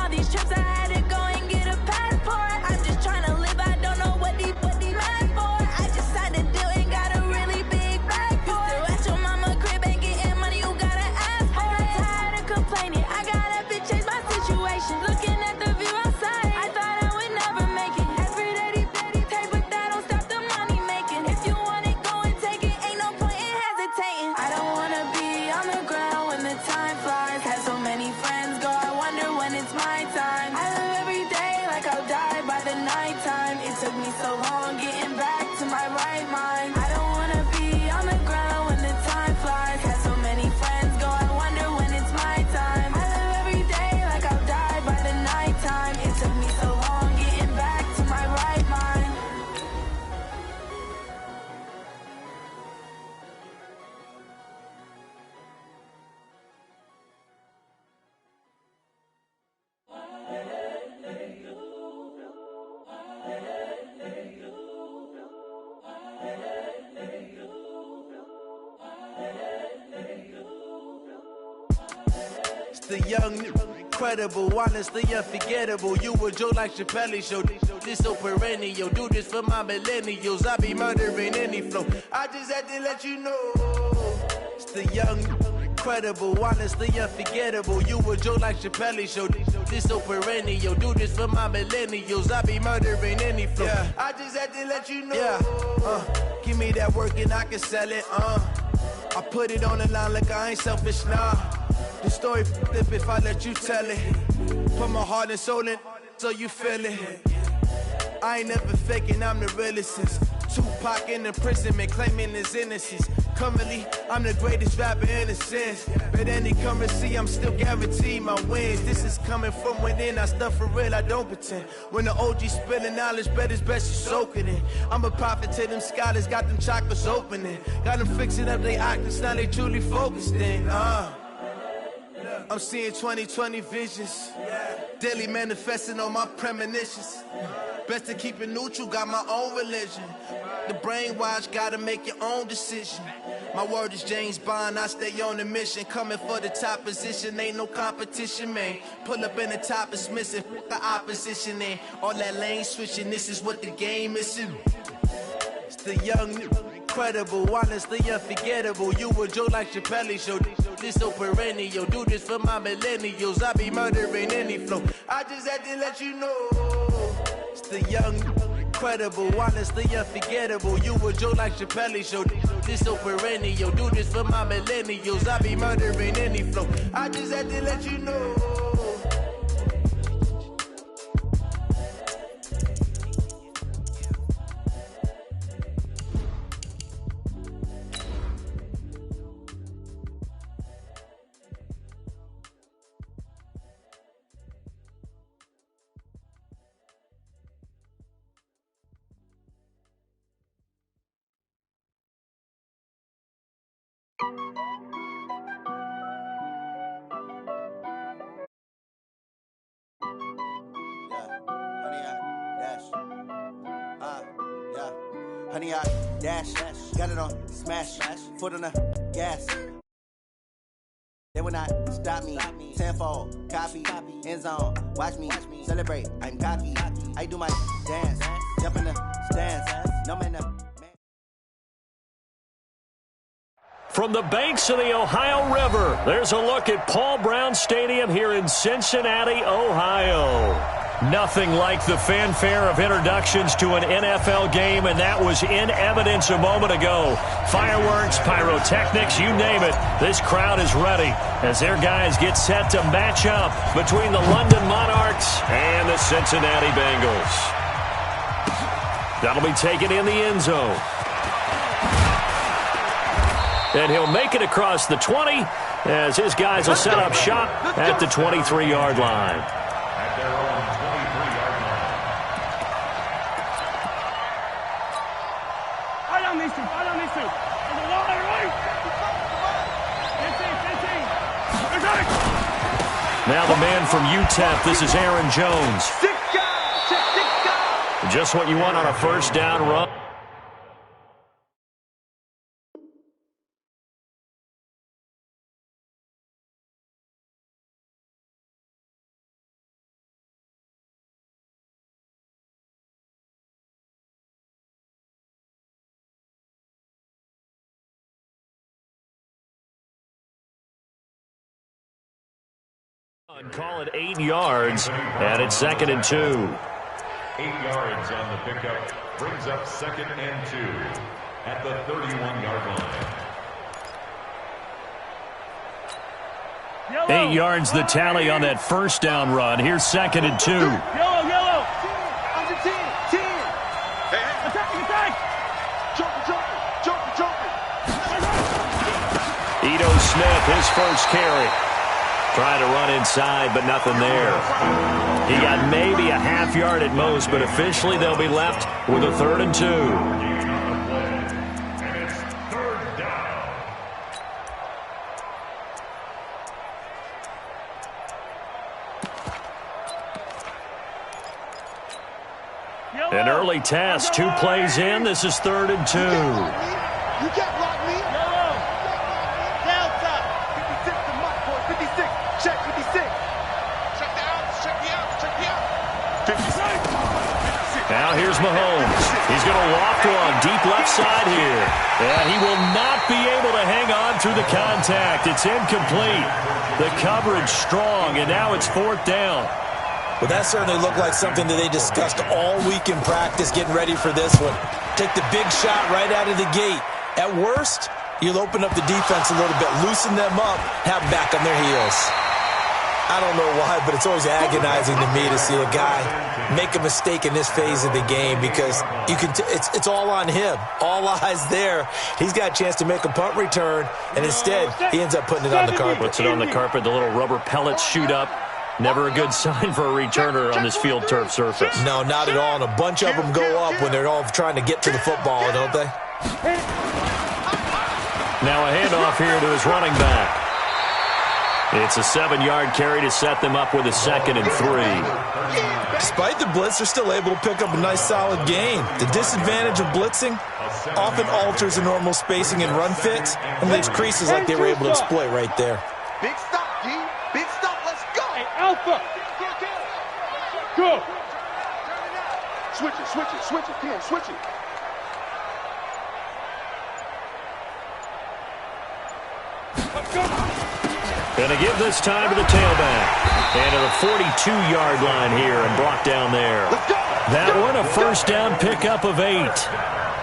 all these trips, I had to go and get a passport. I'm just trying to live, I don't know what these mad for. I just signed a deal and got a really big bag for it. Still at your mama crib, ain't getting money, you gotta ask for it. I got tired of complaining, I gotta change my situation. Looking at the view outside, I thought I would never make it. Every day they take, but that don't stop the money making. If you want it, go and take it, ain't no point in hesitating. I don't wanna be on the ground when the time flies. Had so many friends go, I wonder when it's my time. I live every day like I'll die by the nighttime. It took me so long getting back to my right mind. I don't wanna be on the ground when the time flies. Had so many friends go, I wonder when it's my time. I live every day like I'll die by the nighttime. It took me so long getting back to my right mind. It's the young, incredible, honestly unforgettable. You a Joe like Chappelle show. This so perennial. Do this for my millennials. I be murdering any flow. I just had to let you know. It's the young, incredible, honestly unforgettable. You a Joe like Chappelle show. This so perennial. Do this for my millennials. I be murdering any flow. Yeah. I just had to let you know. Yeah. Give me that work and I can sell it. I put it on the line like I ain't selfish, nah. The story flip if I let you tell it. Put my heart and soul in so you feel it. I ain't never faking, I'm the realest since Tupac in imprisonment, claiming his innocence. Currently, I'm the greatest rapper in a sense. But any currency, I'm still guaranteed my wins. This is coming from within, I stuff for real, I don't pretend. When the OG spilling knowledge, bet it's best you soak it in. I'm a prophet to them scholars, got them chakras opening. Got them fixing up they octaves, now they truly focused in. I'm seeing 2020 visions. Daily manifesting on my premonitions. Best to keep it neutral, got my own religion. The brainwash, gotta make your own decision. My word is James Bond, I stay on the mission. Coming for the top position, ain't no competition, man. Pull up in the top is missing, put the opposition in. All that lane switching, this is what the game is in. It's the young, incredible, honestly unforgettable. You a Joe like Chappelle show. This so perennial. Do this for my millennials. I be murdering any flow. I just had to let you know. It's the young, incredible, honestly unforgettable. You a Joe like Chappelle show. This so perennial. Do this for my millennials. I be murdering any flow. I just had to let you know. Honey, I dash, got it on smash, foot on the gas. They will not stop me. Tenfold, copy, end zone. Watch me celebrate. I'm cocky. I do my dance, jump in the stands. No man. From the banks of the Ohio River, there's a look at Paul Brown Stadium here in Cincinnati, Ohio. Nothing like the fanfare of introductions to an NFL game, and that was in evidence a moment ago. Fireworks, pyrotechnics, you name it. This crowd is ready as their guys get set to match up between the London Monarchs and the Cincinnati Bengals. That'll be taken in the end zone. And he'll make it across the 20 as his guys will set up shop at the 23-yard line. Now the man from UTEP, this is Aaron Jones. Just what you want on a first down run. Call it 8 yards, and it's 2nd and 2. 8 yards on the pickup. Brings up 2nd and 2 at the 31-yard line. 8 yards the tally on that first down run. Here's 2nd and 2. Yellow. Under 10. Hey. Attack. Jumping. Ito Smith, his first carry. Trying to run inside, but nothing there. He got maybe a half yard at most, but officially they'll be left with a 3rd and 2. And it's 3rd down. An early test, 2 plays in. This is 3rd and 2. You can't block me. Yellow. Down top. 56 to Mike, boy. 56. Check 56. Check the outs. Check the out. 56. Now here's Mahomes. He's going to loft one deep left side here. And he will not be able to hang on through the contact. It's incomplete. The coverage strong, and now it's 4th down. Well, that certainly looked like something that they discussed all week in practice, getting ready for this one. Take the big shot right out of the gate. At worst, you'll open up the defense a little bit, loosen them up, have them back on their heels. I don't know why, but it's always agonizing to me to see a guy make a mistake in this phase of the game because you can. It's all on him. All eyes there. He's got a chance to make a punt return, and instead he ends up putting it on the carpet. Puts it on the carpet. The little rubber pellets shoot up. Never a good sign for a returner on this field turf surface. No, not at all. And a bunch of them go up when they're all trying to get to the football, don't they? Now a handoff here to his running back. It's a 7-yard carry to set them up with a 2nd and 3. Despite the blitz, they're still able to pick up a nice solid gain. The disadvantage of blitzing often alters the normal spacing and run fits and leaves creases like they were able to exploit right there. Big stop, G. Big stop. Let's go. Hey, Alpha. Go. Switch it. Ken, switch it. Let's go. Going to give this time to the tailback. And to the 42-yard line here and brought down there. That one a first down pickup of 8.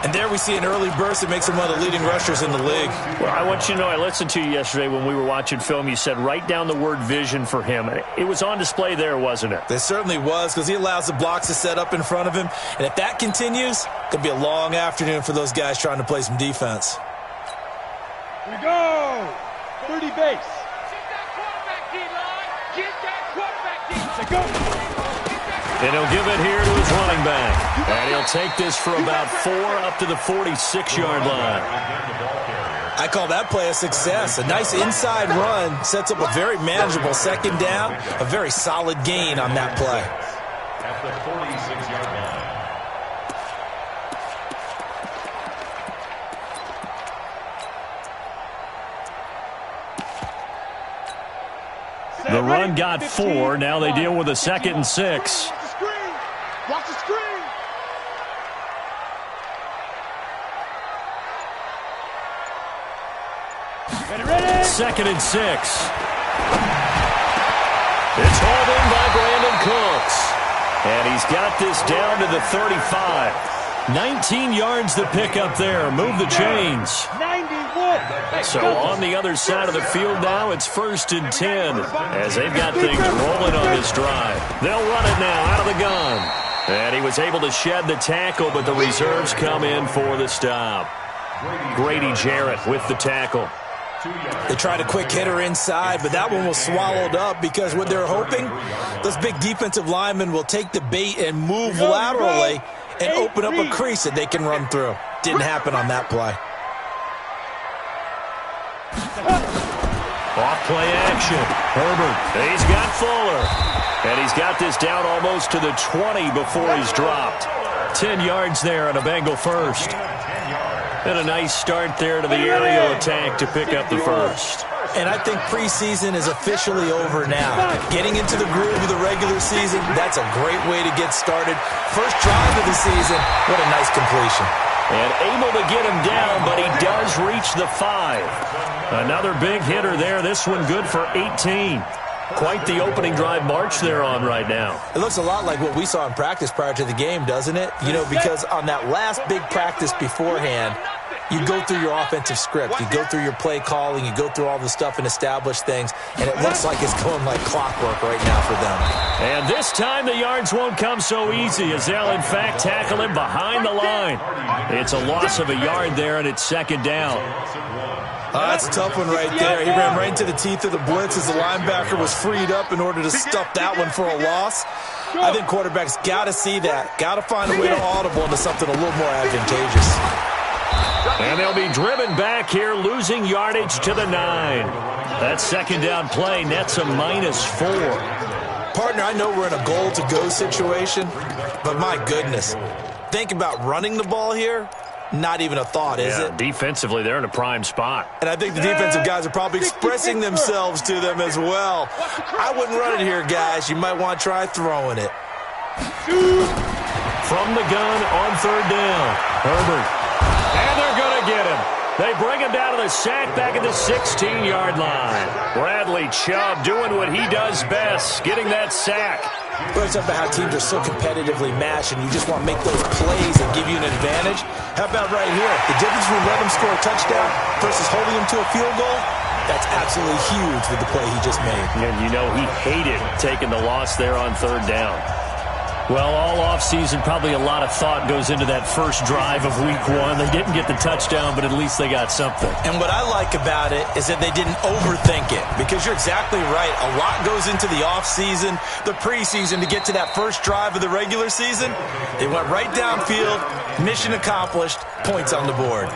And there we see an early burst that makes him one of the leading rushers in the league. Well, I want you to know, I listened to you yesterday when we were watching film. You said write down the word vision for him. It was on display there, wasn't it? It certainly was, because he allows the blocks to set up in front of him. And if that continues, it'll be a long afternoon for those guys trying to play some defense. Here we go. 30 base. Get that quarterback, D-line. Get that quarterback, D-line. And he'll give it here to his running back. And he'll take this for about 4 up to the 46-yard line. I call that play a success. A nice inside run sets up a very manageable 2nd down. A very solid gain on that play. At the 46-yard line. The run got 4. Now they deal with a 2nd and 6. Watch the screen. Ready. 2nd and 6. It's hauled in by Brandon Cooks. And he's got this down to the 35. 19 yards to pick up there. Move the chains. 91. So on the other side of the field now, it's 1st and 10 as they've got things rolling on this drive. They'll run it now out of the gun. And he was able to shed the tackle, but the reserves come in for the stop. Grady Jarrett with the tackle. They tried a quick hitter inside, but that one was swallowed up because what they're hoping, those big defensive linemen will take the bait and move laterally and open up a crease that they can run through. Didn't happen on that play. Off play action. Herbert. He's got Fuller. And he's got this down almost to the 20 before he's dropped. 10 yards there on a Bengal first. And a nice start there to the aerial attack to pick up the first. And I think preseason is officially over now. Getting into the groove of the regular season, that's a great way to get started. First drive of the season, what a nice completion. And able to get him down, but he does reach the 5. Another big hitter there. This one good for 18. Quite the opening drive march they're on right now. It looks a lot like what we saw in practice prior to the game, doesn't it? You know, because on that last big practice beforehand, you go through your offensive script. You go through your play calling. You go through all the stuff and establish things. And it looks like it's going like clockwork right now for them. And this time the yards won't come so easy as they'll, in fact, tackle him behind the line. It's a loss of a yard there, and it's second down. That's a tough one right there. He ran right into the teeth of the blitz as the linebacker was freed up in order to stuff that one for a loss. I think quarterbacks got to see that. Got to find a way to audible into something a little more advantageous. And they'll be driven back here, losing yardage to the 9. That second down play nets a -4. Partner, I know we're in a goal-to-go situation, but my goodness. Think about running the ball here. Not even a thought, is it? Defensively, they're in a prime spot. And I think the defensive guys are probably expressing themselves to them as well. I wouldn't run it here, guys. You might want to try throwing it. From the gun on third down, Herbert. And they're going to get him. They bring him down to the sack back at the 16-yard line. Bradley Chubb doing what he does best, getting that sack. But it's about how teams are so competitively matched, and you just want to make those plays that give you an advantage. How about right here? The difference between letting him score a touchdown versus holding him to a field goal, that's absolutely huge with the play he just made. And you know he hated taking the loss there on third down. Well, all offseason, probably a lot of thought goes into that first drive of week 1. They didn't get the touchdown, but at least they got something. And what I like about it is that they didn't overthink it, because you're exactly right. A lot goes into the offseason, the preseason to get to that first drive of the regular season. They went right downfield, mission accomplished, points on the board.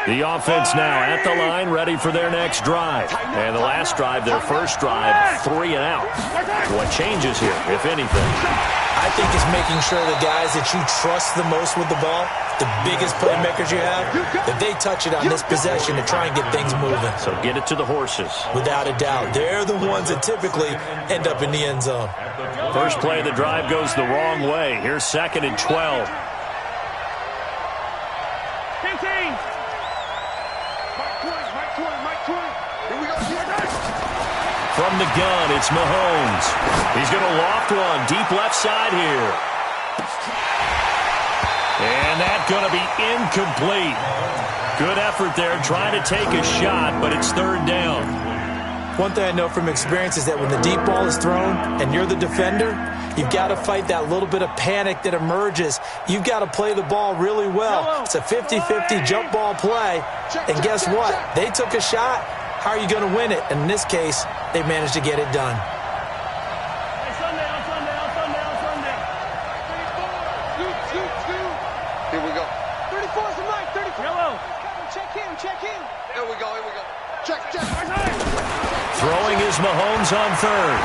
The offense now at the line, ready for their next drive. And the last drive, their first drive, 3 and out. What changes here, if anything? I think it's making sure the guys that you trust the most with the ball, the biggest playmakers you have, that they touch it on this possession to try and get things moving. So get it to the horses. Without a doubt. They're the ones that typically end up in the end zone. First play of the drive goes the wrong way. Here's 2nd and 12. From the gun, it's Mahomes. He's going to loft one deep left side here. And that's going to be incomplete. Good effort there trying to take a shot, but it's third down. One thing I know from experience is that when the deep ball is thrown and you're the defender, you've got to fight that little bit of panic that emerges. You've got to play the ball really well. It's a 50-50 jump ball play. And guess what? They took a shot. How are you going to win it? And in this case, they managed to get it done. Here we go. 34 is the mic. 34. Yellow. Check in. Here we go. Check. Throwing is Mahomes on third.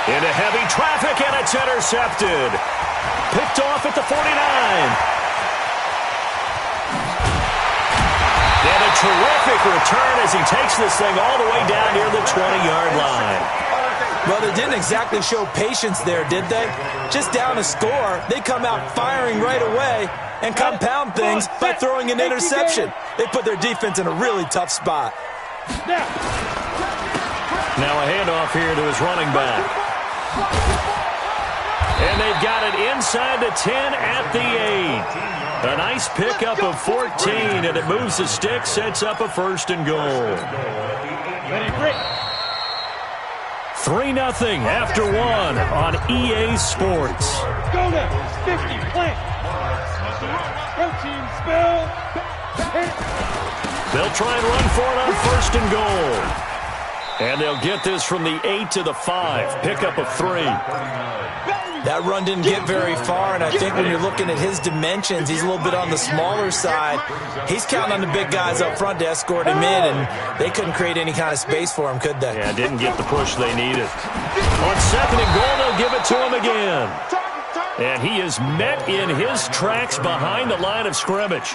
Into heavy traffic, and it's intercepted. Picked off at the 49. And a terrific return as he takes this thing all the way down near the 20-yard line. Well, they didn't exactly show patience there, did they? Just down a score, they come out firing right away and compound things by throwing an interception. They put their defense in a really tough spot. Now a handoff here to his running back. And they've got it inside the 10 at the 8. A nice pickup of 14, and it moves the stick, sets up a 1st and goal. 3-0 after 1 on EA Sports. Go now. 50. Plant. Protein spell. They'll try and run for it on 1st and goal. And they'll get this from the 8 to the 5. Pickup of 3. That run didn't get very far, and I think when you're looking at his dimensions, he's a little bit on the smaller side. He's counting on the big guys up front to escort him in, and they couldn't create any kind of space for him, could they? Yeah, didn't get the push they needed. On 2nd and goal, they'll give it to him again. And he is met in his tracks behind the line of scrimmage.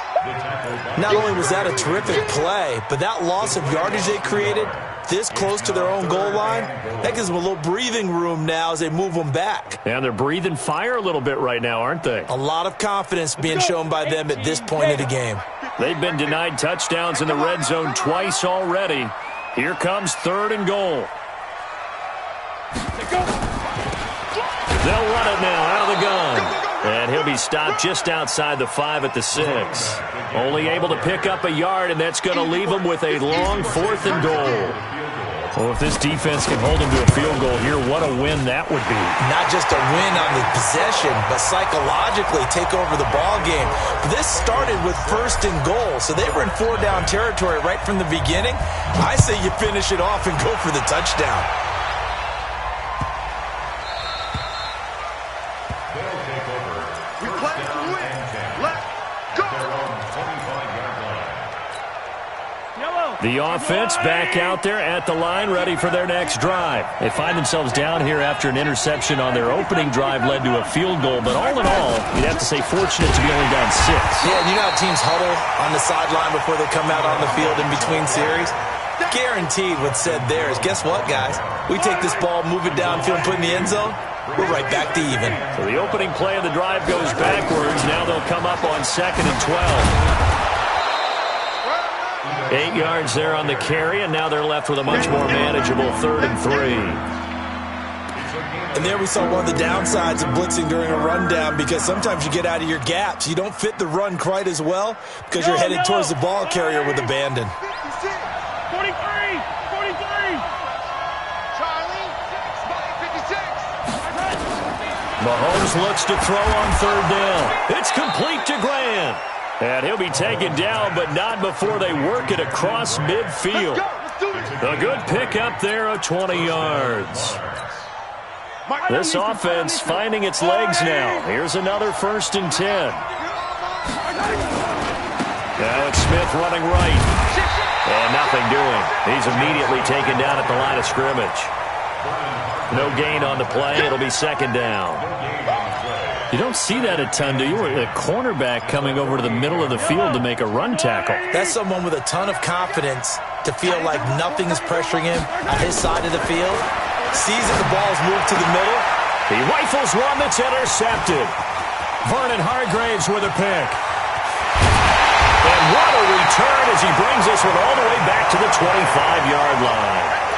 Not only was that a terrific play, but that loss of yardage they created, this close to their own goal line, that gives them a little breathing room now as they move them back. And they're breathing fire a little bit right now, aren't they? A lot of confidence being shown by them at this point of the game. They've been denied touchdowns in the red zone twice already. Here comes 3rd and goal. They'll run it now out of the gun. And he'll be stopped just outside the 5 at the 6. Only able to pick up a yard, and that's going to leave him with a long 4th and goal. Well, if this defense can hold him to a field goal here, what a win that would be. Not just a win on the possession, but psychologically take over the ball game. This started with 1st and goal, so they were in 4-down territory right from the beginning. I say you finish it off and go for the touchdown. The offense back out there at the line, ready for their next drive. They find themselves down here after an interception on their opening drive led to a field goal. But all in all, you'd have to say fortunate to be only down 6. Yeah, you know how teams huddle on the sideline before they come out on the field in between series? Guaranteed what's said there is, guess what, guys? We take this ball, move it downfield, put it in the end zone, we're right back to even. So the opening play of the drive goes backwards. Now they'll come up on 2nd and 12. 8 yards there on the carry, and now they're left with a much more manageable 3rd and 3. And there we saw one of the downsides of blitzing during a rundown, because sometimes you get out of your gaps. You don't fit the run quite as well because you're headed towards the ball carrier with abandon. 43! Charlie, 56! Mahomes looks to throw on 3rd down. It's complete to Grant. And he'll be taken down, but not before they work it across midfield. A good pickup there of 20 yards. This offense finding its legs now. Here's another 1st and 10. Now it's Smith running right. And nothing doing. He's immediately taken down at the line of scrimmage. No gain on the play. It'll be 2nd down. You don't see that a ton, do you? A cornerback coming over to the middle of the field to make a run tackle. That's someone with a ton of confidence to feel like nothing is pressuring him on his side of the field. Sees that the ball's moved to the middle. He rifles one that's intercepted. Vernon Hargraves with a pick. And what a return as he brings this one all the way back to the 25-yard line.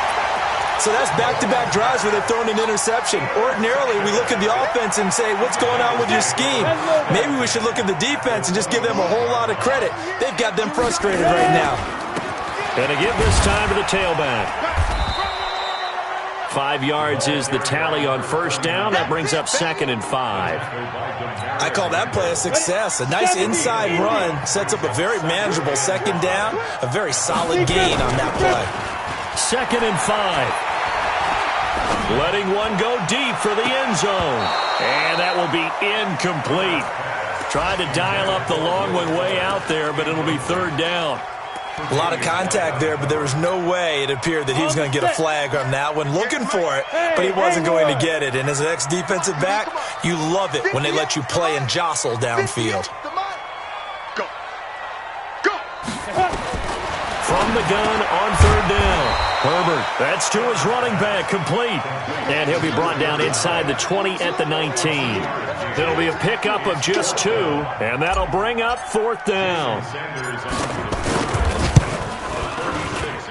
So that's back-to-back drives where they've thrown an interception. Ordinarily, we look at the offense and say, what's going on with your scheme? Maybe we should look at the defense and just give them a whole lot of credit. They've got them frustrated right now. And to give this time to the tailback. 5 yards is the tally on 1st down. That brings up 2nd and 5. I call that play a success. A nice inside run sets up a very manageable 2nd down. A very solid gain on that play. 2nd and 5. Letting one go deep for the end zone. And that will be incomplete. Tried to dial up the long one way out there, but it'll be 3rd down. A lot of contact there, but there was no way it appeared that he was going to get a flag on that one. Looking for it, but he wasn't going to get it. And as an ex-defensive back, you love it when they let you play and jostle downfield. Go. From the gun on 3rd down. Herbert, that's to his running back, complete. And he'll be brought down inside the 20 at the 19. It'll be a pickup of just 2, and that'll bring up 4th down.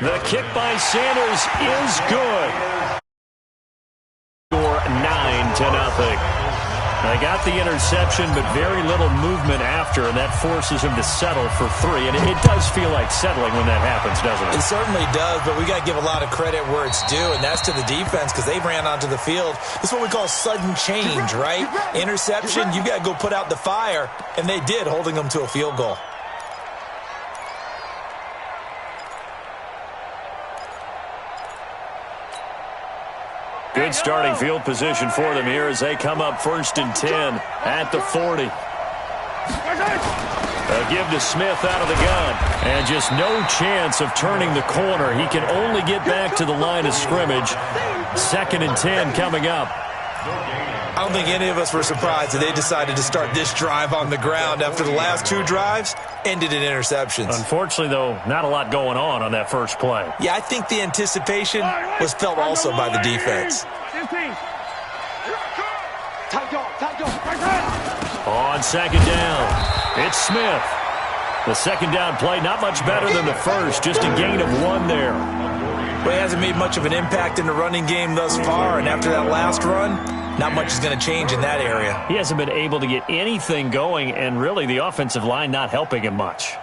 The kick by Sanders is good. Score 9-0. They got the interception, but very little movement after, and that forces him to settle for 3. And it does feel like settling when that happens, doesn't it? It certainly does, but we got to give a lot of credit where it's due, and that's to the defense because they ran onto the field. This is what we call sudden change, right? Interception, you got to go put out the fire, and they did, holding them to a field goal. Good starting field position for them here as they come up 1st and 10 at the 40. A give to Smith out of the gun. And just no chance of turning the corner. He can only get back to the line of scrimmage. 2nd and 10 coming up. I don't think any of us were surprised that they decided to start this drive on the ground after the last 2 drives ended in interceptions. Unfortunately, though, not a lot going on that first play. Yeah, I think the anticipation was felt also by the defense. On second down, it's Smith. The second down play, not much better than the first, just a gain of 1 there. But he hasn't made much of an impact in the running game thus far, and after that last run, not much is going to change in that area. He hasn't been able to get anything going, and really the offensive line not helping him much.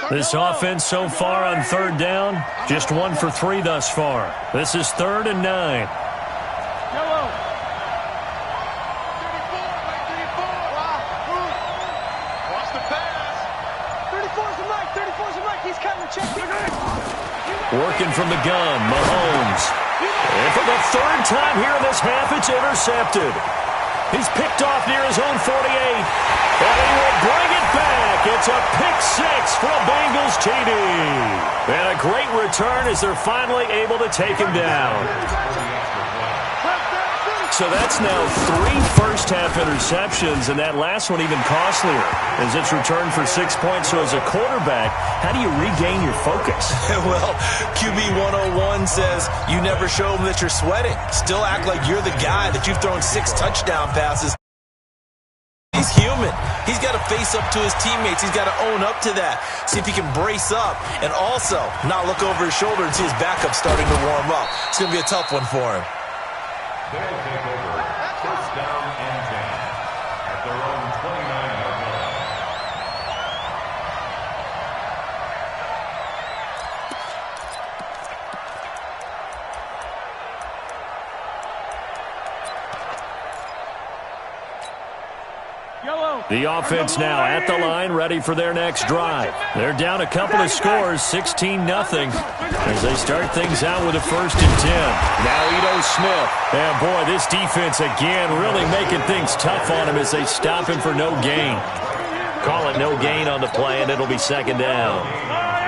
This offense so far on third down, just 1 for 3 thus far. This is 3rd and 9. Working from the gun, Mahomes. And for the 3rd time here in this half, it's intercepted. He's picked off near his own 48. And he will bring it back. It's a pick 6 for a Bengals TD. And a great return as they're finally able to take him down. So that's now 3 first-half interceptions, and that last one even costlier as it's returned for 6 points. So as a quarterback, how do you regain your focus? Well, QB 101 says you never show them that you're sweating. Still act like you're the guy that you've thrown 6 touchdown passes. He's human. He's got to face up to his teammates. He's got to own up to that. See if he can brace up and also not look over his shoulder and see his backup starting to warm up. It's going to be a tough one for him. They'll take over 1st down and 10 at their own 29-yard line. The offense now at the line, ready for their next drive. They're down a couple of scores, 16-0, as they start things out with a 1st and 10. Now Ito Smith. And boy, this defense again really making things tough on him as they stop him for no gain. Call it no gain on the play, and it'll be 2nd down.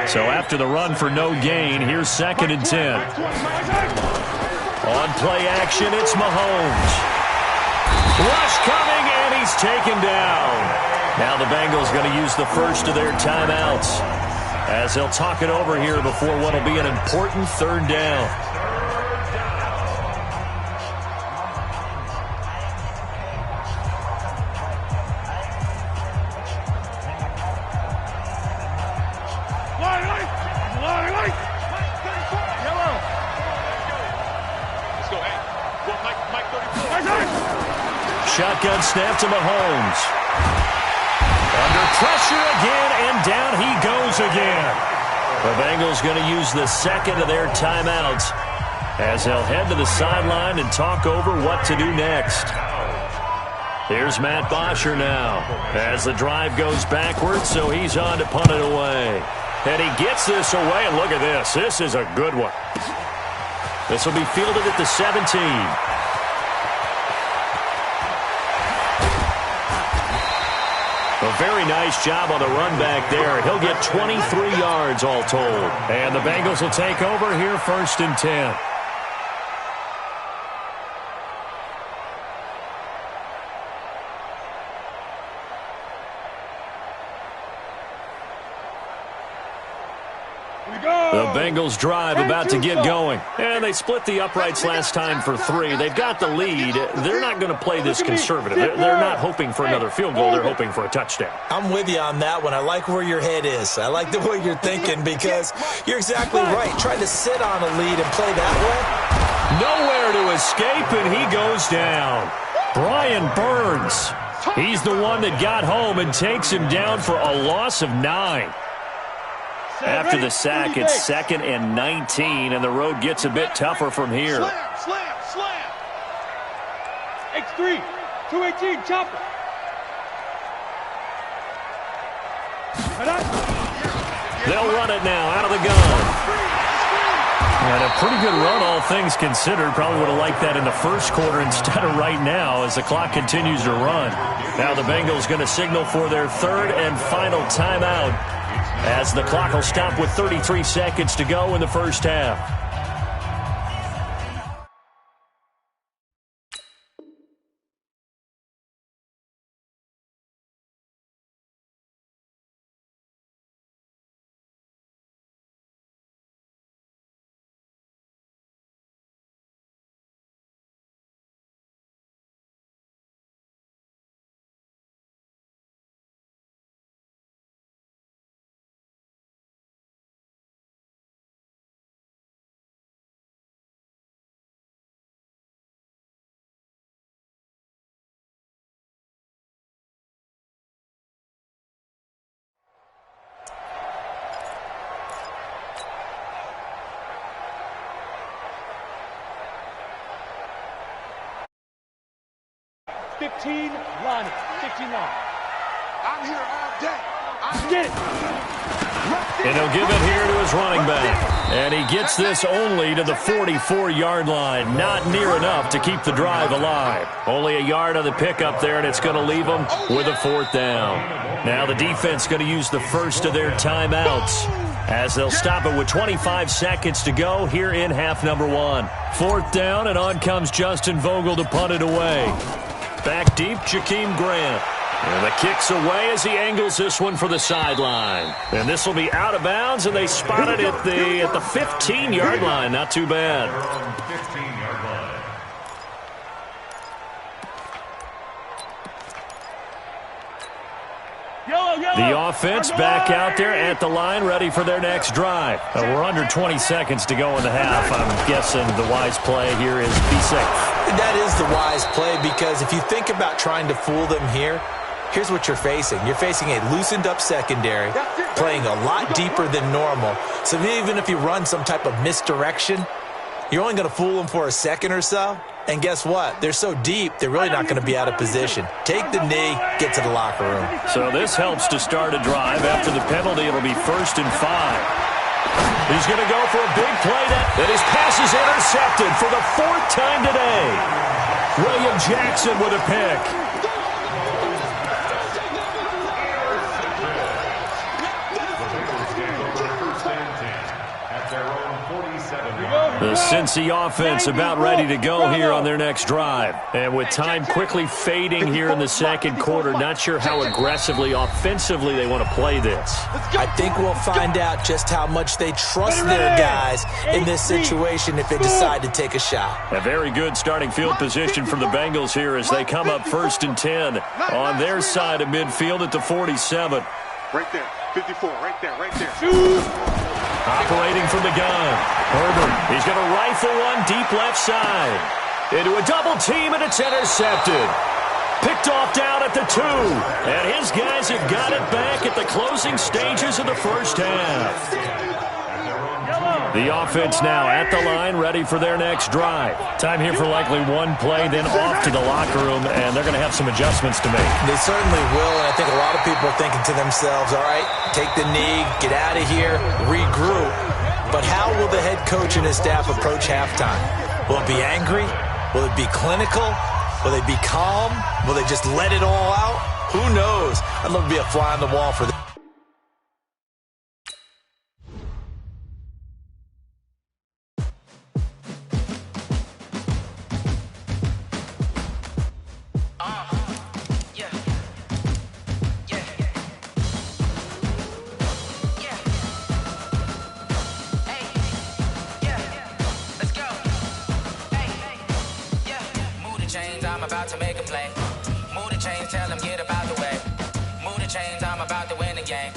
So after the run for no gain, here's 2nd and 10. On play action, it's Mahomes. Rush coming, and he's taken down. Now the Bengals going to use the first of their timeouts as they'll talk it over here before what will be an important 3rd down. Shotgun snap to Mahomes. Under pressure again, and down he goes again. The Bengals going to use the 2nd of their timeouts as they'll head to the sideline and talk over what to do next. Here's Matt Bosher now as the drive goes backwards, so he's on to punt it away. And he gets this away, and look at this. This is a good one. This will be fielded at the 17. A very nice job on the run back there. He'll get 23 yards all told. And the Bengals will take over here 1st and 10. The Bengals drive about to get going. And they split the uprights last time for 3. They've got the lead. They're not going to play this conservative. They're not hoping for another field goal. They're hoping for a touchdown. I'm with you on that one. I like where your head is. I like the way you're thinking because you're exactly right. Trying to sit on a lead and play that way. Nowhere to escape, and he goes down. Brian Burns. He's the one that got home and takes him down for a loss of 9. After the sack, it's 2nd and 19, and the road gets a bit tougher from here. Slam. X3, 218, chopper. They'll run it now out of the gun. And a pretty good run, all things considered. Probably would have liked that in the first quarter instead of right now as the clock continues to run. Now the Bengals going to signal for their 3rd and final timeout as the clock will stop with 33 seconds to go in the first half. 15 line. 15 line. I'm here all day. Get it. And he'll give it here to his running back. And he gets this only to the 44-yard line. Not near enough to keep the drive alive. Only a yard on the pickup there, and it's going to leave them with a 4th down. Now the defense going to use the first of their timeouts as they'll stop it with 25 seconds to go here in half number 1. 4th down, and on comes Justin Vogel to punt it away. Back deep, Jakeem Grant. And the kick's away as he angles this one for the sideline. And this will be out of bounds, and they spot it at the 15-yard line. Not too bad. 15-yard line. The offense back out there at the line, ready for their next drive. We're under 20 seconds to go in the half. I'm guessing the wise play here is be safe. That is the wise play, because if you think about trying to fool them here, here's what you're facing. You're facing a loosened-up secondary, playing a lot deeper than normal. So even if you run some type of misdirection, you're only going to fool them for a second or so. And guess what? They're so deep, they're really not going to be out of position. Take the knee, get to the locker room. So this helps to start a drive. After the penalty, it'll be 1st and 5. He's going to go for a big play, and his pass is intercepted for the 4th time today. William Jackson with a pick. The Cincy offense about ready to go here on their next drive. And with time quickly fading here in the second quarter, not sure how aggressively, offensively they want to play this. I think we'll find out just how much they trust their guys in this situation if they decide to take a shot. A very good starting field position for the Bengals here as they come up 1st and 10 on their side of midfield at the 47. Right there. 54. Right there. Right there. Operating from the gun, Herbert. He's going to rifle one deep left side. Into a double team, and it's intercepted. Picked off down at the 2. And his guys have got it back at the closing stages of the first half. The offense now at the line, ready for their next drive. Time here for likely one play, then off to the locker room, and they're going to have some adjustments to make. They certainly will, and I think a lot of people are thinking to themselves, all right, take the knee, get out of here, regroup. But how will the head coach and his staff approach halftime? Will it be angry? Will it be clinical? Will they be calm? Will they just let it all out? Who knows? I'd love to be a fly on the wall for this. About to make a play. Move the chains, tell them get about the way. Move the chains, I'm about to win the game.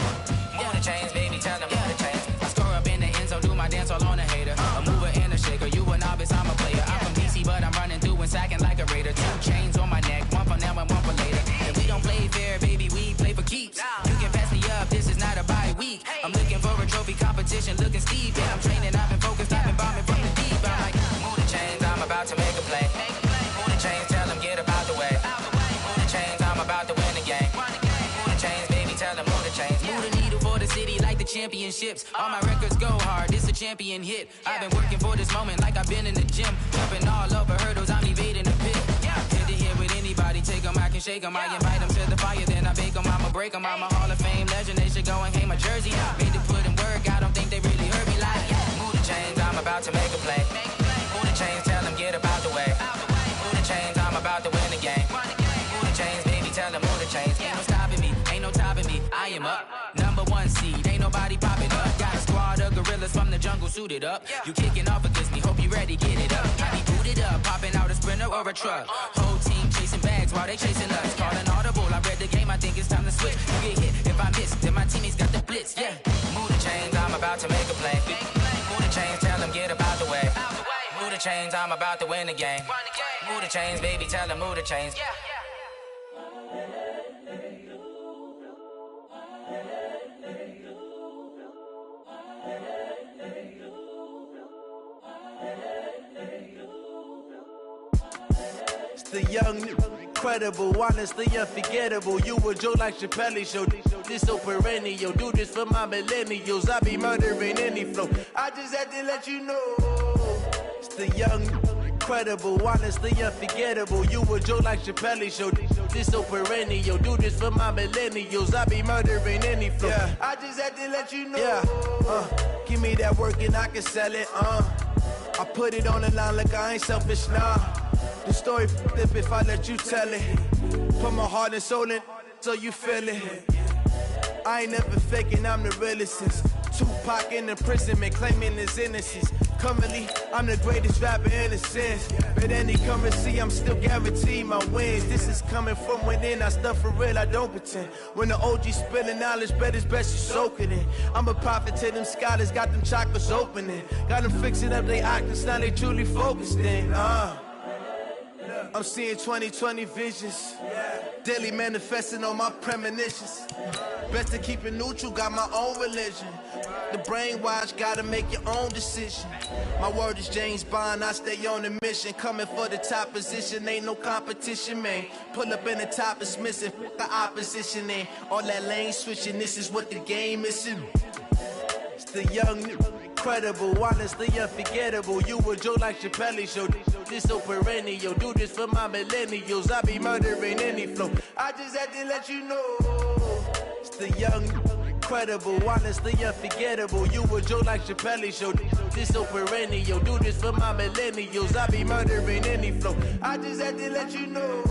Move the chains, baby, tell them move the chains. I score up in the end zone, do my dance all on a hater. A mover and a shaker, you a novice, I'm a player. I'm from DC, but I'm running through and sacking like a raider. 2 chains on my neck, one for now and one for later. And we don't play fair, baby, we play for keeps. You can pass me up, this is not a bye week. I'm looking for a trophy competition, looking steep. And I'm training, I've been focused, I've been bombing from the deep. I'm like, move the chains, I'm about to make a play. Move the chains, tell them get about the way. Move the chains, I'm about to win the game. Move the chains, baby, tell them move the chains. Move the needle for the city like the championships. All my records go hard, it's a champion hit. I've been working for this moment like I've been in the gym. Jumping all over hurdles, I'm evading the pit. Hit to hit with anybody, take them, I can shake them. I invite them to the fire, then I bake them, I'ma break them. I'm a Hall of Fame legend, they should go and hang my jersey. Made to put in work, I don't think they really heard me like, move the chains, I'm about to make a play. Move the chains, tell them get about the way. Move the chains, I'm about to win the game. Move the chains, baby, tell them move the chains. Ain't no stopping me, ain't no topping me. I am up, number 1 seed, ain't nobody popping up. Got a squad of gorillas from the jungle suited up. You kicking off against me, hope you ready, get it up. I be booted up, popping out a sprinter or a truck. Whole team chasing bags while they chasing us. Calling audible, I read the game, I think it's time to switch. You get hit, if I miss, then my teammates got the blitz, yeah. Move the chains, I'm about to make a play. Move the chains, tell them get about the way. Move the chains, I'm about to win the game. Move the chains, baby, tell them move the chains. It's the young incredible, honestly unforgettable. You a joke like Chappelle Show. This so perennial. Do this for my millennials. I be murdering any flow. I just had to let you know. It's the young, incredible, honestly unforgettable. You a joke like Chappelle Show. This so perennial. Do this for my millennials. I be murdering any flow. Yeah. I just had to let you know. Yeah. Give me that work and I can sell it. I put it on the line like I ain't selfish, nah. The story flip if I let you tell it. Put my heart and soul in so you feel it. I ain't never faking, I'm the realest since Tupac in imprisonment, claiming his innocence. Currently, I'm the greatest rapper in a sense. But any currency, I'm still guaranteed my wins. This is coming from within, I stuff for real, I don't pretend. When the OG spilling knowledge, bet it's best you soak it in. I'm a prophet to them scholars, got them chakras opening. Got them fixing up they octaves, now they truly focused in. I'm seeing 2020 visions. Daily manifesting on my premonitions. Best to keep it neutral, got my own religion. The brainwash, gotta make your own decision. My word is James Bond, I stay on a mission. Coming for the top position, ain't no competition, man. Pull up in the top is missing, fuck the opposition, and all that lane switching, this is what the game is. It's the young, incredible, honestly unforgettable. You a joke like Chappelle Show. This so perennial. Do this for my millennials. I be murdering any flow. I just had to let you know. It's the young, incredible, honestly unforgettable. You a joke like Chappelle Show. This so perennial. Do this for my millennials. I be murdering any flow. I just had to let you know.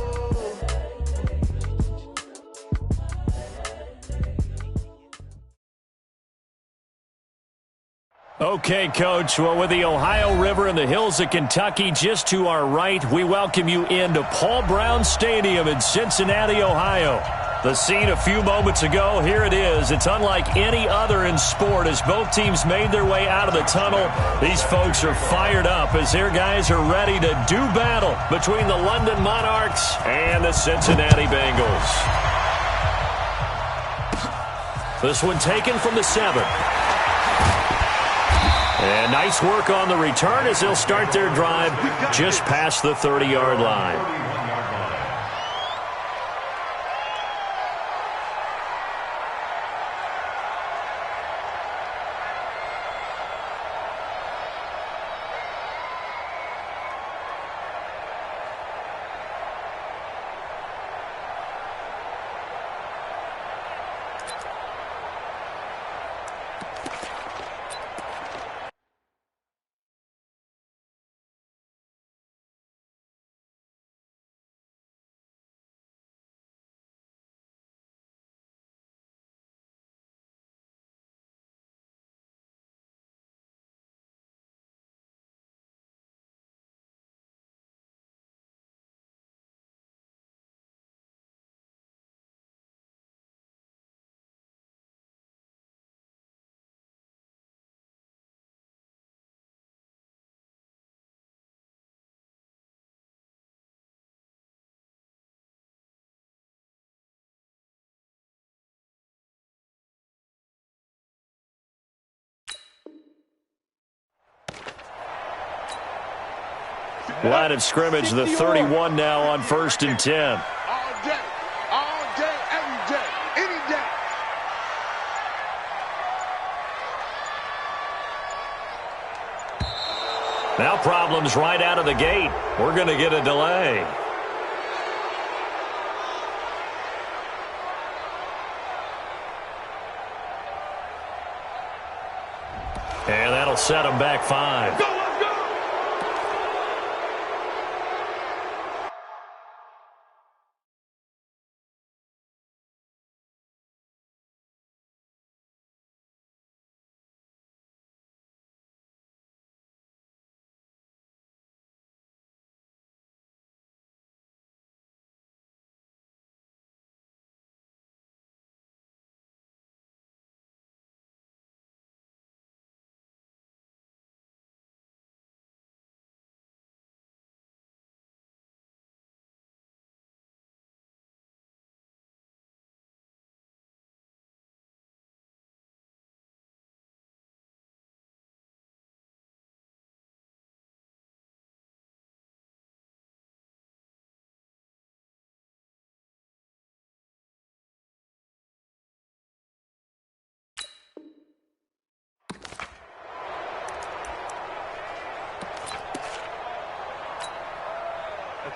Okay, Coach. Well, with the Ohio River and the hills of Kentucky just to our right, we welcome you into Paul Brown Stadium in Cincinnati, Ohio. The scene a few moments ago, here it is. It's unlike any other in sport as both teams made their way out of the tunnel. These folks are fired up as their guys are ready to do battle between the London Monarchs and the Cincinnati Bengals. This one taken from the 7. And nice work on the return as they'll start their drive just past the 30-yard line. Line of scrimmage, the 31 now on 1st and 10. All day, every day, any day. Now problems right out of the gate. We're going to get a delay. And that'll set them back 5. Go!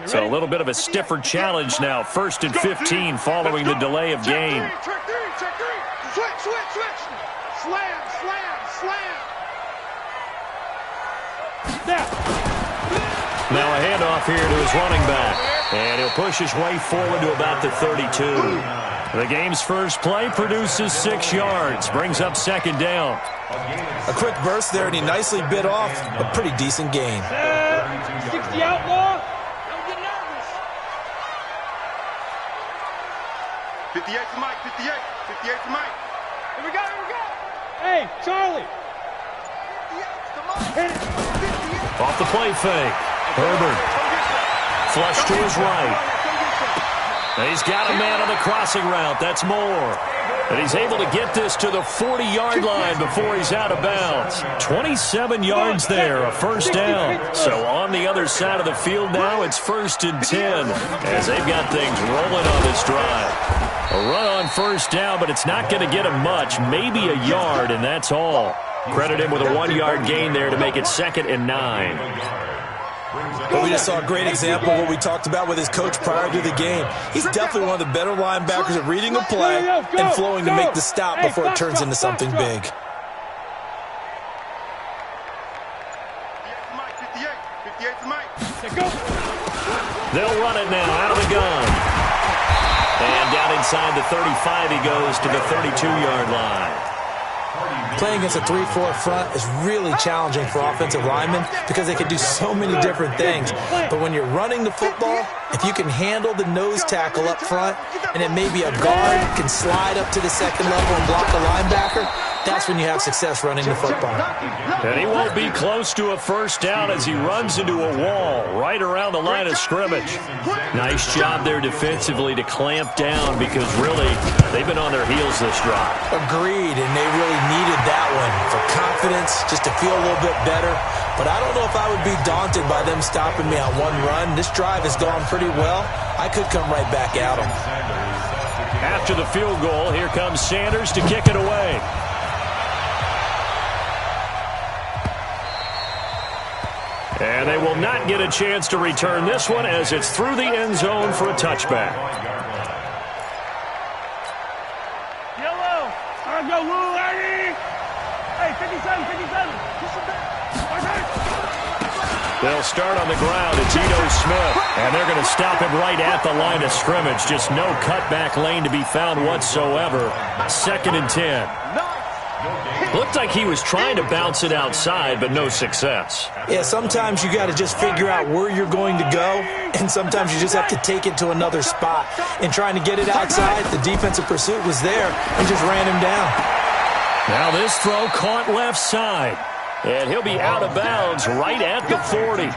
So a little bit of a stiffer challenge now. 1st and 15 following the delay of game. Check three. Switch. Slam. Now a handoff here to his running back. And he'll push his way forward to about the 32. The game's first play produces 6 yards. Brings up 2nd down. A quick burst there, and he nicely bit off a pretty decent gain. 60 outlaw. Don't get nervous. 58 to Mike. 58 to Mike. Here we go. Hey, Charlie. 58 to Mike. Off the play fake. Herbert. Flush to his right. He's got a man on the crossing route. That's Moore. And he's able to get this to the 40-yard line before he's out of bounds. 27 yards there, a 1st down. So on the other side of the field now, it's 1st and 10 as they've got things rolling on this drive. A run on 1st down, but it's not going to get him much, maybe a yard, and that's all. Credit him with a 1-yard gain there to make it 2nd and 9. But we just saw a great example of what we talked about with his coach prior to the game. He's definitely one of the better linebackers at reading a play and flowing to make the stop before it turns into something big. 58 to Mike. They'll run it now out of the gun. And down inside the 35 he goes to the 32-yard line. Playing against a 3-4 front is really challenging for offensive linemen because they can do so many different things. But when you're running the football, if you can handle the nose tackle up front and then maybe a guard can slide up to the 2nd level and block a linebacker, that's when you have success running the football. And he won't be close to a 1st down as he runs into a wall right around the line of scrimmage. Nice job there defensively to clamp down because really they've been on their heels this drive. Agreed, and they really needed that one for confidence, just to feel a little bit better. But I don't know if I would be daunted by them stopping me on one run. This drive has gone pretty well. I could come right back at them. After the field goal, here comes Sanders to kick it away. And they will not get a chance to return this one as it's through the end zone for a touchback. Yellow. All right, go, Lou, ready? Hey, 57. They'll start on the ground. It's Ito Smith. And they're going to stop him right at the line of scrimmage. Just no cutback lane to be found whatsoever. 2nd and 10. Looked like he was trying to bounce it outside, but no success. Yeah, sometimes you got to just figure out where you're going to go, and sometimes you just have to take it to another spot. And trying to get it outside, the defensive pursuit was there and just ran him down. Now this throw caught left side, and he'll be out of bounds right at the 40.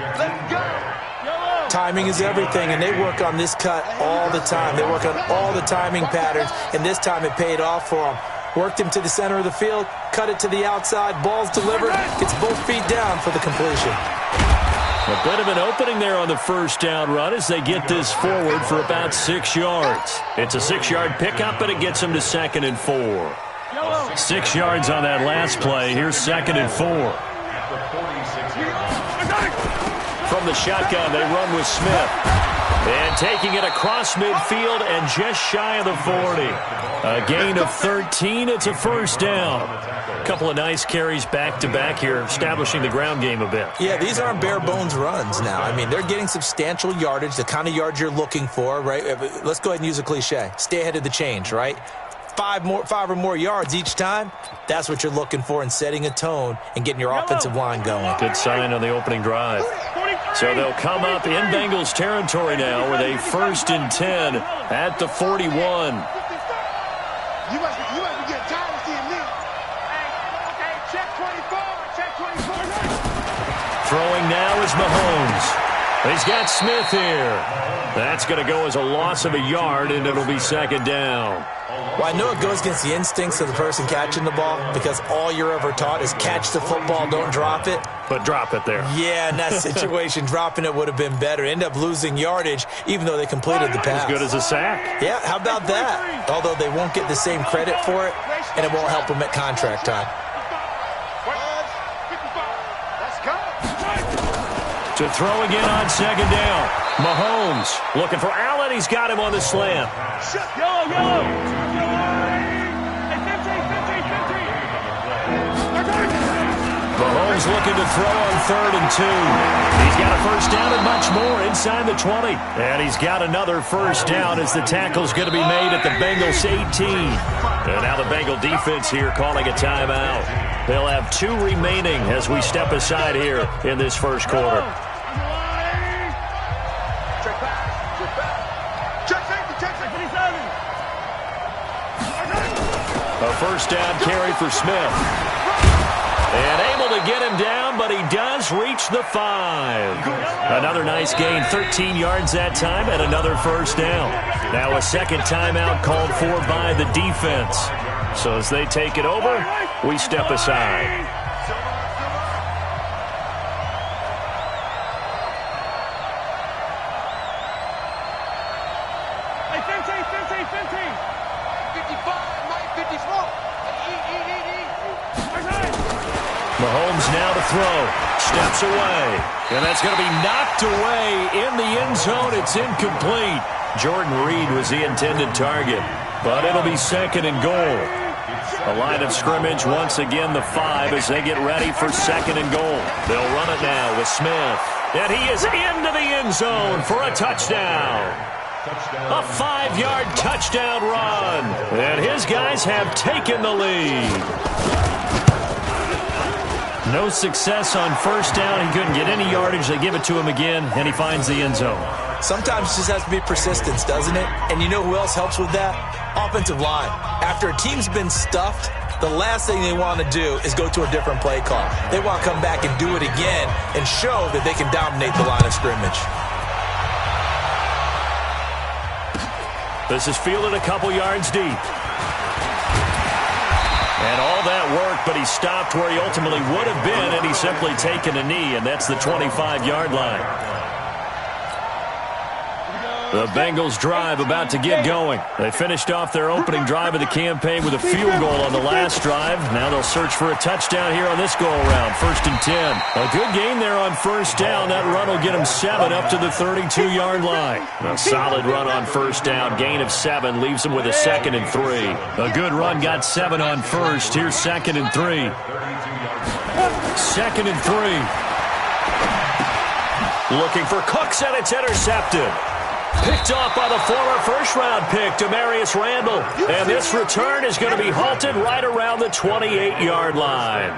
Timing is everything, and they work on this cut all the time. They work on all the timing patterns, and this time it paid off for them. Worked him to the center of the field, cut it to the outside, ball's delivered, gets both feet down for the completion. A bit of an opening there on the 1st down run as they get this forward for about 6 yards. It's a 6-yard pickup, but it gets them to 2nd and 4. 6 yards on that last play. Here's 2nd and 4. From the shotgun, they run with Smith. And taking it across midfield and just shy of the 40. A gain of 13. It's a 1st down. A couple of nice carries back-to-back here, establishing the ground game a bit. Yeah, these aren't bare-bones runs now. I mean, they're getting substantial yardage, the kind of yards you're looking for, right? Let's go ahead and use a cliche. Stay ahead of the change, right? 5 or more yards each time, that's what you're looking for in setting a tone and getting your offensive line going. Good sign on the opening drive. So they'll come up in Bengals territory now with a 1st and 10 at the 41. You must be getting tired of seeing me. Hey, check 24. Throwing now is Mahomes. He's got Smith here. That's going to go as a loss of a yard, and it'll be 2nd down. Well, I know it goes against the instincts of the person catching the ball because all you're ever taught is catch the football, don't drop it. But drop it there. Yeah, in that situation, dropping it would have been better. End up losing yardage, even though they completed the pass. As good as a sack. Yeah, how about that? Although they won't get the same credit for it, and it won't help them at contract time. To throw again on second down. Mahomes looking for Allen. He's got him on the slant. Mahomes looking to throw on 3rd and 2. He's got a first down and much more inside the 20. And he's got another first down as the tackle's going to be made at the Bengals 18. And now the Bengal defense here calling a timeout. They'll have 2 remaining as we step aside here in this first quarter. A first down carry for Smith. And able to get him down, but he does reach the 5. Another nice gain, 13 yards that time, and another first down. Now a second timeout called for by the defense. So as they take it over, we step aside. Mahomes now to throw. Steps away. And that's going to be knocked away in the end zone. It's incomplete. Jordan Reed was the intended target, but it'll be 2nd and goal. A line of scrimmage once again the 5 as they get ready for 2nd and goal. They'll run it now with Smith. And he is into the end zone for a touchdown. A 5-yard touchdown run. And his guys have taken the lead. No success on first down. He couldn't get any yardage. They give it to him again, and he finds the end zone. Sometimes it just has to be persistence, doesn't it? And you know who else helps with that? Offensive line. After a team's been stuffed, the last thing they want to do is go to a different play call. They want to come back and do it again and show that they can dominate the line of scrimmage. This is fielded a couple yards deep. And all that work, but he stopped where he ultimately would have been, and he's simply taken a knee, and that's the 25-yard line. The Bengals drive about to get going. They finished off their opening drive of the campaign with a field goal on the last drive. Now they'll search for a touchdown here on this go-around. 1st and 10. A good gain there on first down. That run will get them 7 up to the 32-yard line. A solid run on first down. Gain of 7 leaves them with a 2nd and 3. A good run got 7 on first. Here's 2nd and 3. 2nd and 3. Looking for Cooks, and it's intercepted. Picked off by the former first-round pick, Demarius Randall. And this return is going to be halted right around the 28-yard line.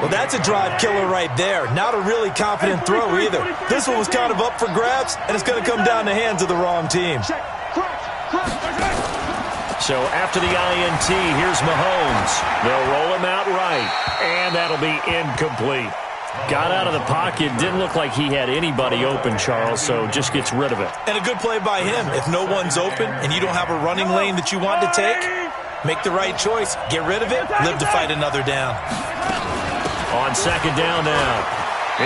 Well, that's a drive killer right there. Not a really confident throw either. This one was kind of up for grabs, and it's going to come down the hands of the wrong team. So after the INT, here's Mahomes. They'll roll him out right, and that'll be incomplete. Got out of the pocket, didn't look like he had anybody open, Charles, so just gets rid of it. And a good play by him. If no one's open and you don't have a running lane that you want to take, make the right choice. Get rid of it, live to fight another down. On 2nd down now,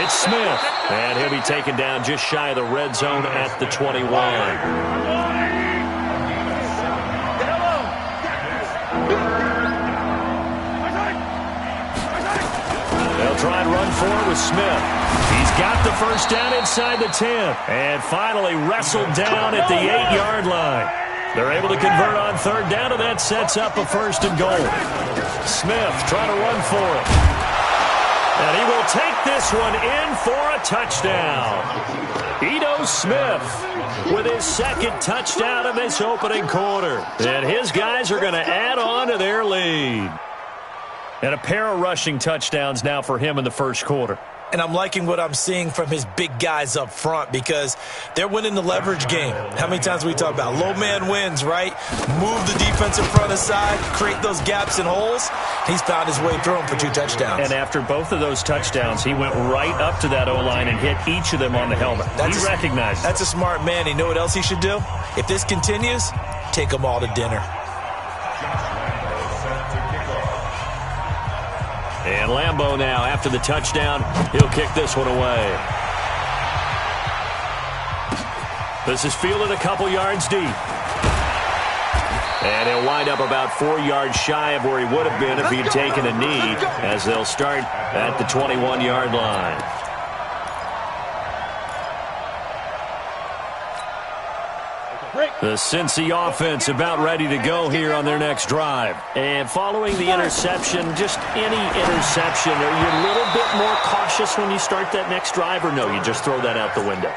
it's Smith. And he'll be taken down just shy of the red zone at the 21. Try and run forward with Smith. He's got the first down inside the 10. And finally wrestled down at the 8-yard line. They're able to convert on 3rd down, and that sets up a 1st and goal. Smith trying to run for it. And he will take this one in for a touchdown. Ito Smith with his 2nd touchdown of this opening quarter. And his guys are going to add on to their lead. And a pair of rushing touchdowns now for him in the first quarter. And I'm liking what I'm seeing from his big guys up front because they're winning the leverage game. How many times we talk about low man wins, right? Move the defensive front aside, create those gaps and holes. He's found his way through them for 2 touchdowns. And after both of those touchdowns, he went right up to that O-line and hit each of them on the helmet. He recognized it. That's a smart man. You know what else he should do? If this continues, take them all to dinner. And Lambeau now, after the touchdown, he'll kick this one away. This is fielded a couple yards deep. And he'll wind up about 4 yards shy of where he would have been if he'd taken a knee, as they'll start at the 21-yard line. The Cincy offense about ready to go here on their next drive. And following the interception, just any interception, are you a little bit more cautious when you start that next drive, or no, you just throw that out the window?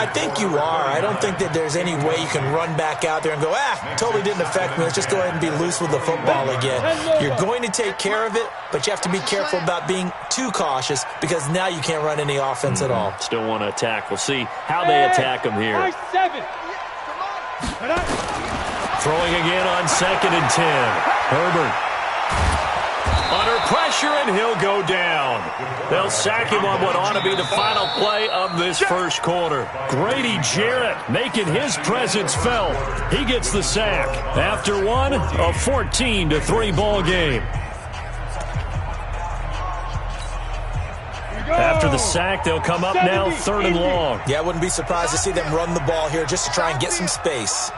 I think you are. I don't think that there's any way you can run back out there and go, totally didn't affect me. Let's just go ahead and be loose with the football again. You're going to take care of it, but you have to be careful about being too cautious because now you can't run any offense at all. Still want to attack. We'll see how they attack them here. Throwing again on 2nd and 10. Herbert under pressure, and he'll go down. They'll sack him on what ought to be the final play of this first quarter. Grady Jarrett making his presence felt. He gets the sack. After one, a 14-3 ball game. After the sack, they'll come up now 3rd and long. Yeah, I wouldn't be surprised to see them run the ball here just to try and get some space.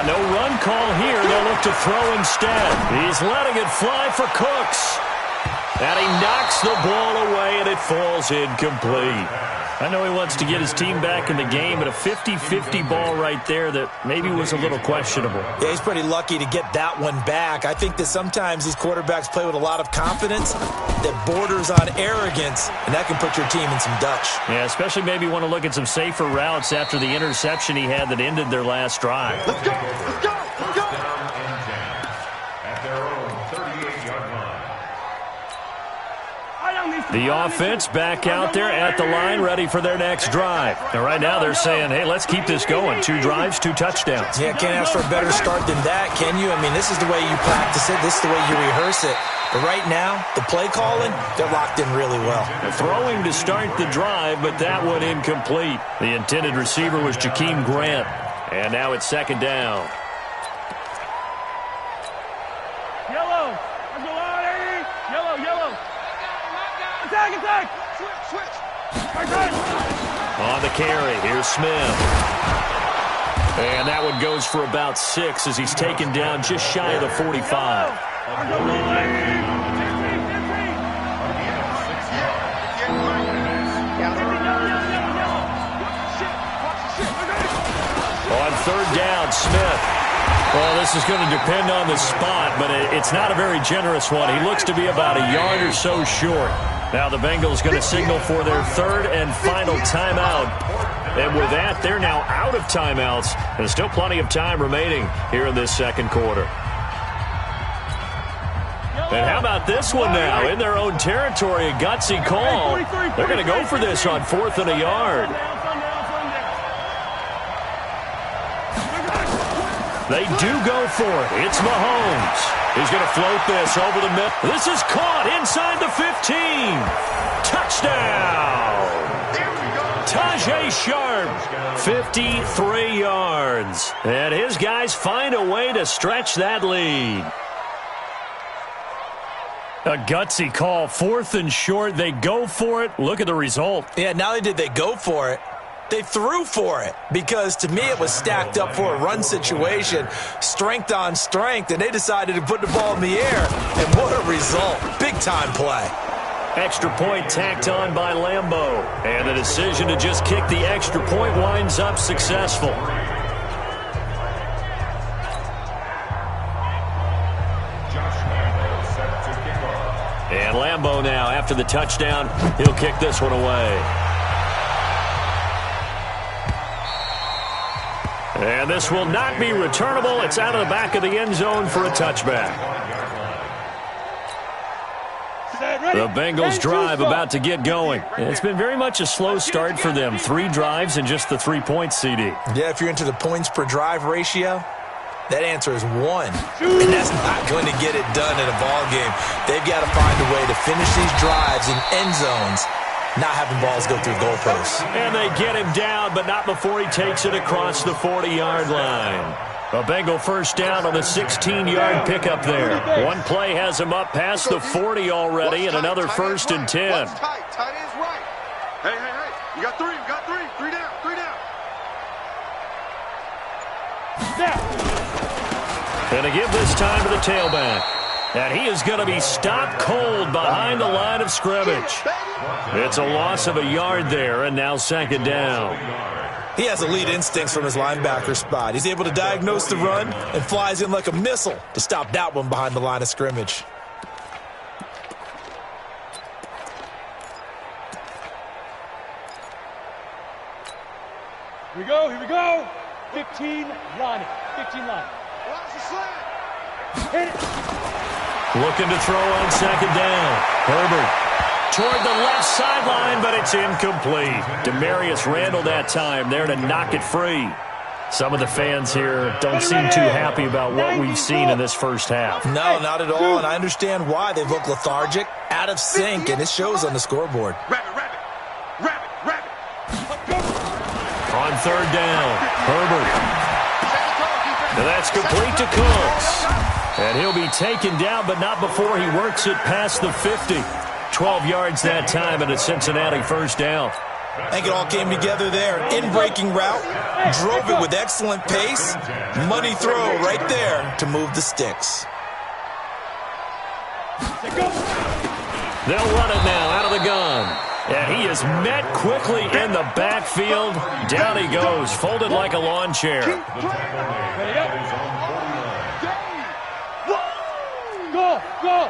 No run call here. They'll look to throw instead. He's letting it fly for Cooks. And he knocks the ball away, and it falls incomplete. I know he wants to get his team back in the game, but a 50-50 ball right there that maybe was a little questionable. Yeah, he's pretty lucky to get that one back. I think that sometimes these quarterbacks play with a lot of confidence that borders on arrogance, and that can put your team in some Dutch. Yeah, especially maybe want to look at some safer routes after the interception he had that ended their last drive. Let's go! Let's go! Let's go! At their own 38-yard line. The offense back out there at the line, ready for their next drive. And right now they're saying, hey, let's keep this going. 2 drives, 2 touchdowns. Yeah, can't ask for a better start than that, can you? I mean, this is the way you practice it. This is the way you rehearse it. But right now, the play calling, they're locked in really well. They're throwing to start the drive, but that one incomplete. The intended receiver was Jakeem Grant. And now it's 2nd down. Yellow. Let's go on, Eddie. Yellow, yellow. Attack. Switch. On the carry, here's Smith. And that one goes for about 6 as he's taken down just shy of the 45. On 3rd down, Smith. Well, this is going to depend on the spot, but it's not a very generous one. He looks to be about a yard or so short. Now the Bengals going to signal for their 3rd and final timeout. And with that, they're now out of timeouts. There's still plenty of time remaining here in this 2nd quarter. And how about this one now? In their own territory, a gutsy call. They're going to go for this on 4th and a yard. They do go for it. It's Mahomes. He's going to float this over the middle. This is caught inside the 15. Touchdown. Tajay Sharp, 53 yards. And his guys find a way to stretch that lead. A gutsy call, 4th and short. They go for it. Look at the result. Yeah, not only did they go for it, they threw for it because, to me, it was stacked up for a run situation, strength on strength, and they decided to put the ball in the air. And what a result. Big-time play. Extra point tacked on by Lambeau. And the decision to just kick the extra point winds up successful. And Lambeau now, after the touchdown, he'll kick this one away. And this will not be returnable. It's out of the back of the end zone for a touchback. The Bengals drive about to get going. It's been very much a slow start for them. 3 drives and just the 3 points, CD. Yeah, if you're into the points per drive ratio, that answer is 1. And that's not going to get it done in a ball game. They've got to find a way to finish these drives in end zones, not having balls go through goalposts. And they get him down, but not before he takes it across the 40-yard line. A Bengal first down on the 16-yard pickup there. One play has him up past the 40 already, and another 1st and 10. Tight ends right. Hey. You got 3. 3 down. And to give this time to the tailback. And he is going to be stopped cold behind the line of scrimmage. It's a loss of a yard there, and now second down. He has elite instincts from his linebacker spot. He's able to diagnose the run and flies in like a missile to stop that one behind the line of scrimmage. Here we go. 15 line. 15 line. Watch the slant. Hit it. Looking to throw on second down. Herbert toward the left sideline, but it's incomplete. Demarius Randall that time there to knock it free. Some of the fans here don't seem too happy about what we've seen in this first half. No, not at all, and I understand why. They look lethargic, out of sync, and it shows on the scoreboard. Rabbit. On third down, Herbert. And that's complete to Cooks. And he'll be taken down, but not before he works it past the 50. 12 yards that time and a Cincinnati first down. I think it all came together there. In-breaking route, drove it with excellent pace. Money throw right there to move the sticks. They'll run it now out of the gun. And he is met quickly in the backfield. Down he goes, folded like a lawn chair. Go.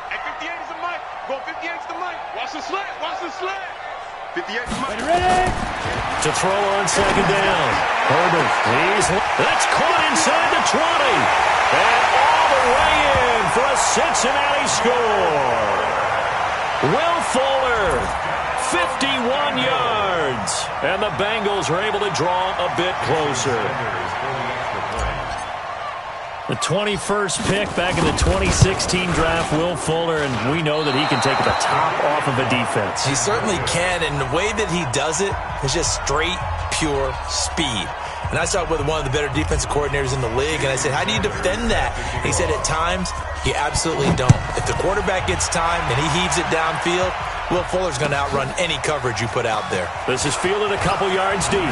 Hey, 58 is the mic. Go 58 is the mic. Watch the slant. 58 is the mic. Ready. To throw on second down. Herbert, that's caught inside the 20. And all the way in for a Cincinnati score. Will Fuller, 51 yards. And the Bengals are able to draw a bit closer. The 21st pick back in the 2016 draft, Will Fuller, and we know that he can take the top off of a defense. He certainly can, and the way that he does it is just straight, pure speed. And I saw it with one of the better defensive coordinators in the league, and I said, how do you defend that? And he said, at times, you absolutely don't. If the quarterback gets time and he heaves it downfield, Will Fuller's going to outrun any coverage you put out there. This is fielded a couple yards deep.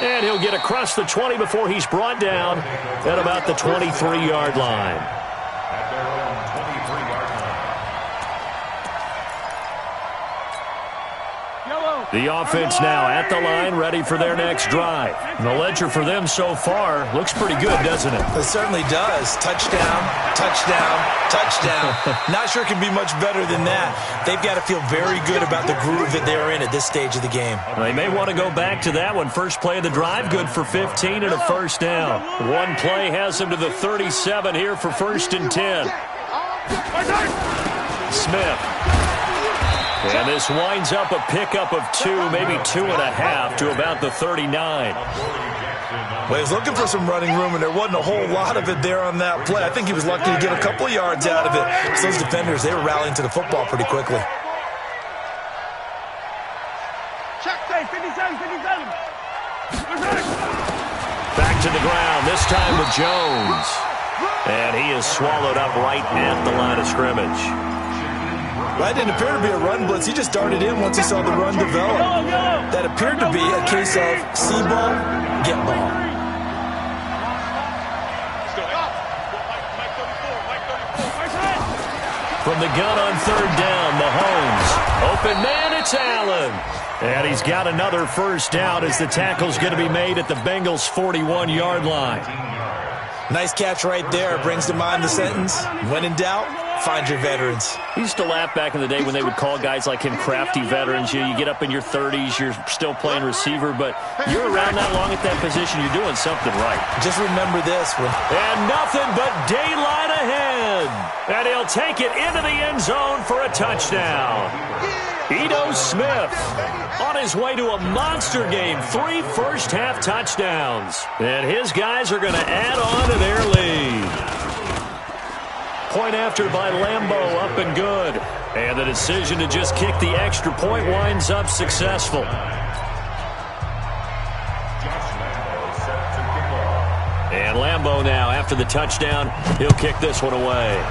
And he'll get across the 20 before he's brought down at about the 23-yard line. The offense now at the line, ready for their next drive. And the ledger for them so far looks pretty good, doesn't it? It certainly does. Touchdown, touchdown, touchdown. Not sure it can be much better than that. They've got to feel very good about the groove that they're in at this stage of the game. They may want to go back to that one. First play of the drive, good for 15 and a first down. One play has them to the 37 here for 1st and 10. Smith. And this winds up a pickup of 2, maybe 2.5 to about the 39. Well, he was looking for some running room, and there wasn't a whole lot of it there on that play. I think he was lucky to get a couple yards out of it. So those defenders, they were rallying to the football pretty quickly. Back to the ground, this time with Jones. And he is swallowed up right at the line of scrimmage. That didn't appear to be a run blitz. He just darted in once he saw the run develop. That appeared to be a case of see ball, get ball. From the gun on third down, Mahomes. Open man, it's Allen. And he's got another first down as the tackle's going to be made at the Bengals' 41-yard line. Nice catch right there. Brings to mind the sentence, when in doubt, find your veterans. We used to laugh back in the day when they would call guys like him crafty veterans. You get up in your 30s, you're still playing receiver, but you're around that long at that position, you're doing something right. Just remember this one. And nothing but daylight ahead. And he'll take it into the end zone for a touchdown. Ito Smith on his way to a monster game. 3 first-half touchdowns. And his guys are going to add on to their lead. Point after by Lambeau, up and good. And the decision to just kick the extra point winds up successful. And Lambeau now, after the touchdown, he'll kick this one away.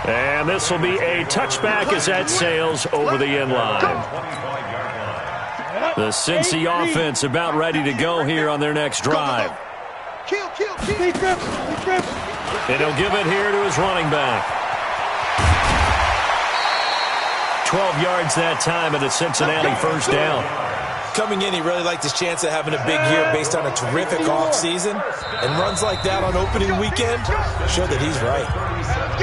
And this will be a touchback as that sails over the end line. The Cincy offense about ready to go here on their next drive. Kill. And he'll give it here to his running back. 12 yards that time and a Cincinnati first down. Coming in, he really liked his chance of having a big year based on a terrific offseason. And runs like that on opening weekend show that he's right.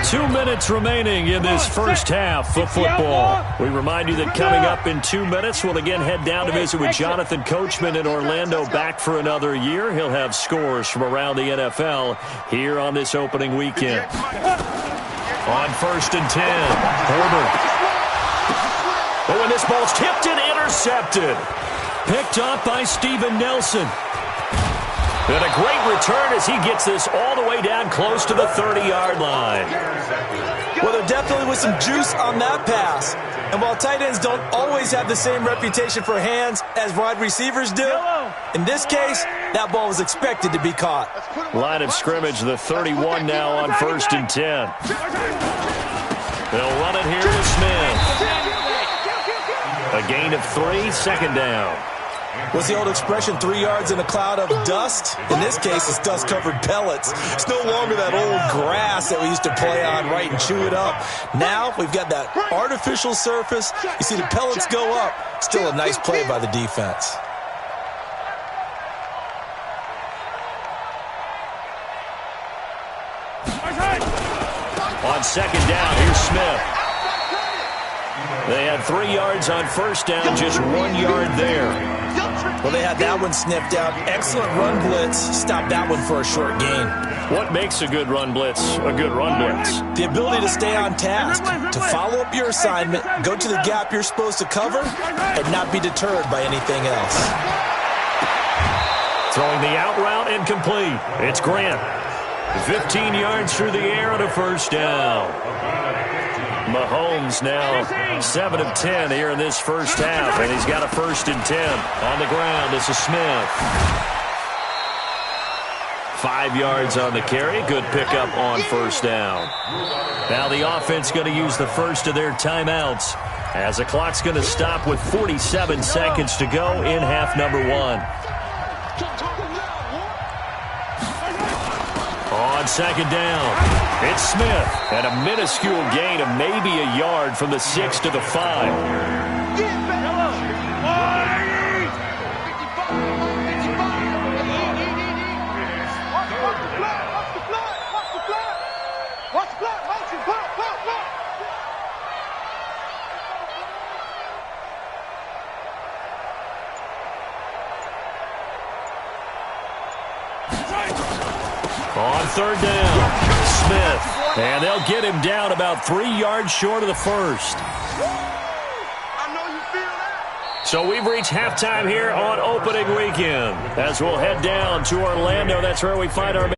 2 minutes remaining in this first half of football. We remind you that coming up in 2 minutes, we'll again head down to visit with Jonathan Coachman in Orlando, back for another year. He'll have scores from around the NFL here on this opening weekend. On 1st and 10, Herbert. Oh, and this ball's tipped and intercepted. Picked up by Steven Nelson. And a great return as he gets this all the way down close to the 30-yard line. Well, there definitely was some juice on that pass. And while tight ends don't always have the same reputation for hands as wide receivers do, in this case, that ball was expected to be caught. Line of scrimmage, the 31 now on 1st and 10. They'll run it here to Smith. A gain of 3, second down. What's the old expression, 3 yards in a cloud of dust? In this case, it's dust-covered pellets. It's no longer that old grass that we used to play on, right, and chew it up. Now we've got that artificial surface. You see the pellets go up. Still a nice play by the defense. On second down, here's Smith. They had 3 yards on first down, just 1 yard there. Well, they had that one sniffed out. Excellent run blitz. Stopped that one for a short gain. What makes a good run blitz a good run blitz? The ability to stay on task, to follow up your assignment, go to the gap you're supposed to cover, and not be deterred by anything else. Throwing the out route incomplete. It's Grant. 15 yards through the air and a first down. Mahomes now 7 of 10 here in this first half, and he's got a 1st and 10 on the ground. This is Smith. 5 yards on the carry. Good pickup on first down. Now the offense going to use the first of their timeouts as the clock's going to stop with 47 seconds to go in half number 1. On second down, it's Smith, and a minuscule gain of maybe a yard from the 6 to the 5. On third down, Smith, and they'll get him down about 3 yards short of the first. So we've reached halftime here on opening weekend as we'll head down to Orlando. That's where we find our